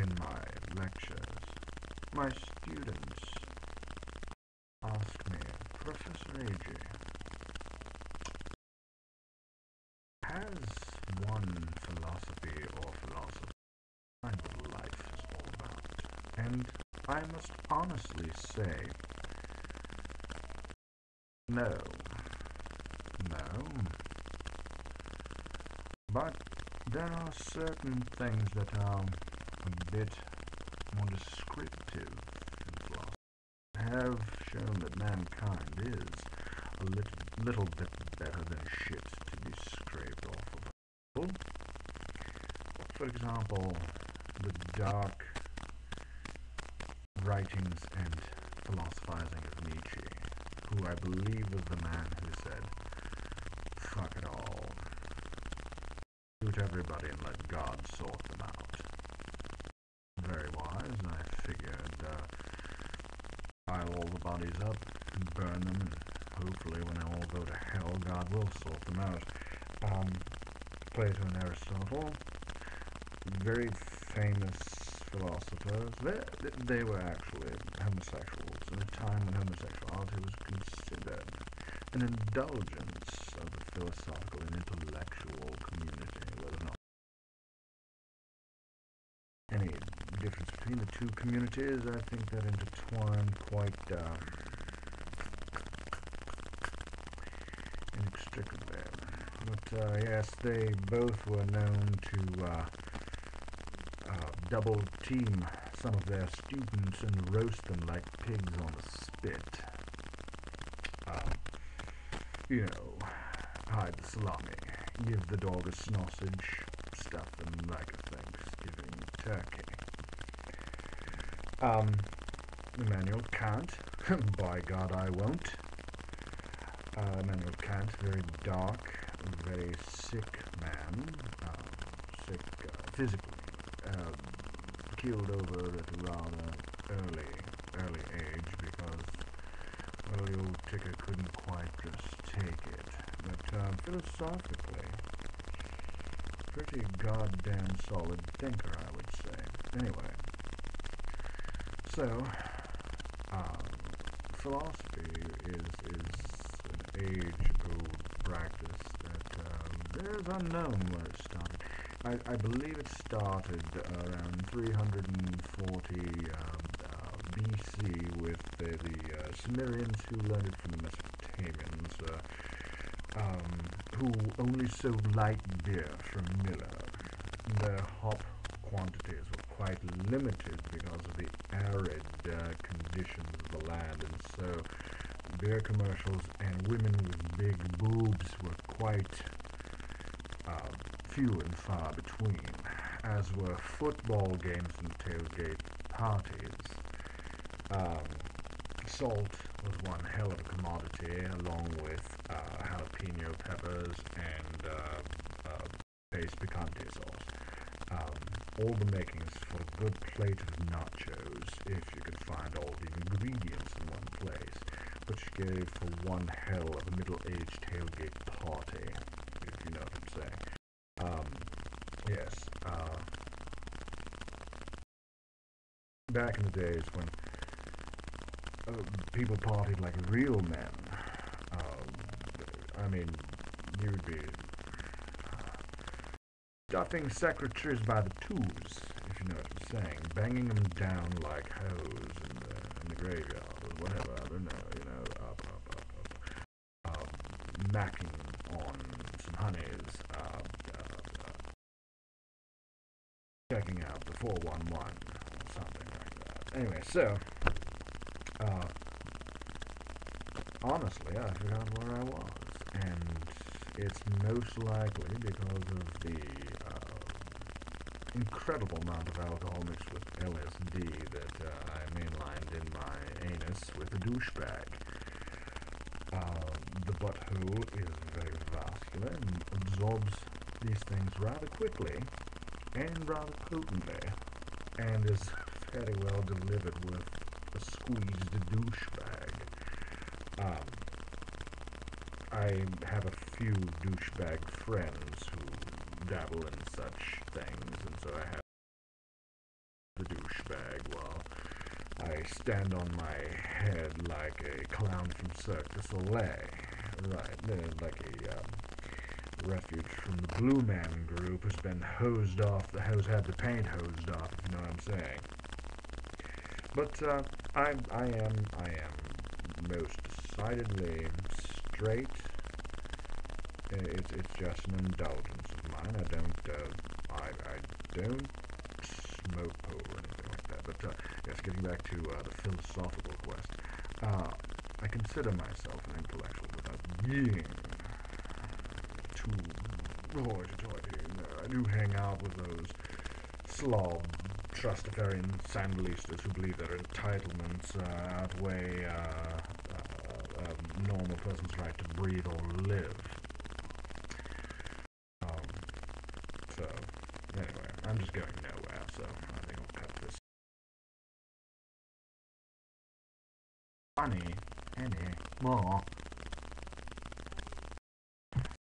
in my lectures, my students ask me, Professor AJ, has one philosophy or philosophy find what life is all about? And I must honestly say, no. No. But there are certain things that are a bit more descriptive in philosophy, have shown that mankind is a little bit better than shit to be scraped off of. For example, the dark writings and philosophizing of Nietzsche, who I believe was the man who said, fuck it all, shoot everybody and let God sort them out. Very wise. I figured pile all the bodies up and burn them, and hopefully when they all go to hell, God will sort them out. Plato and Aristotle, very famous philosophers. They were actually homosexuals in a time when homosexuality was considered an indulgence of the philosophical and intellectual community, whether or not any difference between the two communities. I think that intertwine quite inextricably. But yes, they both were known to double team some of their students and roast them like pigs on a spit. You know, hide the salami, give the dog a sausage, stuff them like a Thanksgiving turkey. Immanuel Kant, by God I won't. Immanuel Kant, very dark, very sick man, sick physically, keeled over at a rather early age because, well, the old ticker couldn't quite just take it. But philosophically, pretty goddamn solid thinker, I would say. Anyway, so philosophy is an age-old practice that is unknown where it started. I believe it started around 340 BC with the Sumerians who learned it from the Mesopotamians, who only sold light beer from Miller. Their hop quantities were quite limited because of the arid conditions of the land, and so beer commercials and women with big boobs were quite few and far between, as were football games and tailgate parties. Salt was one hell of a commodity, along with jalapeno peppers and base picante sauce. All the makings for a good plate of nachos, if you could find all the ingredients in one place, which gave for one hell of a middle-aged tailgate party, if you know what I'm saying. Yes, back in the days when people partied like real men, I mean, you would be stuffing secretaries by the twos, if you know what I'm saying, banging them down like hoes in the graveyard or whatever, I don't know, you know, macking on some honeys, checking out the 411 or something like that. Anyway, so, honestly, I forgot where I was, and it's most likely because of the incredible amount of alcohol mixed with LSD that I mainlined in my anus with a douchebag. The butthole is very vascular and absorbs these things rather quickly and rather potently, and is very well delivered with a squeezed douchebag. I have a few douchebag friends who dabble in such things, and so I have the stand on my head like a clown from Cirque du Soleil. Right, like a refuge from the Blue Man Group who's been hosed off, who's had the paint hosed off, if you know what I'm saying. But I am most decidedly straight. It's just an indulgence of mine. I don't smoke or anything like that. But yes, getting back to the philosophical quest, I consider myself an intellectual without being too hoity-toity. I do hang out with those slob trustafarian sandalistas who believe their entitlements outweigh a normal person's right to breathe or live. So, anyway, I'm just going nowhere, so I think I'll cut this. Funny anymore.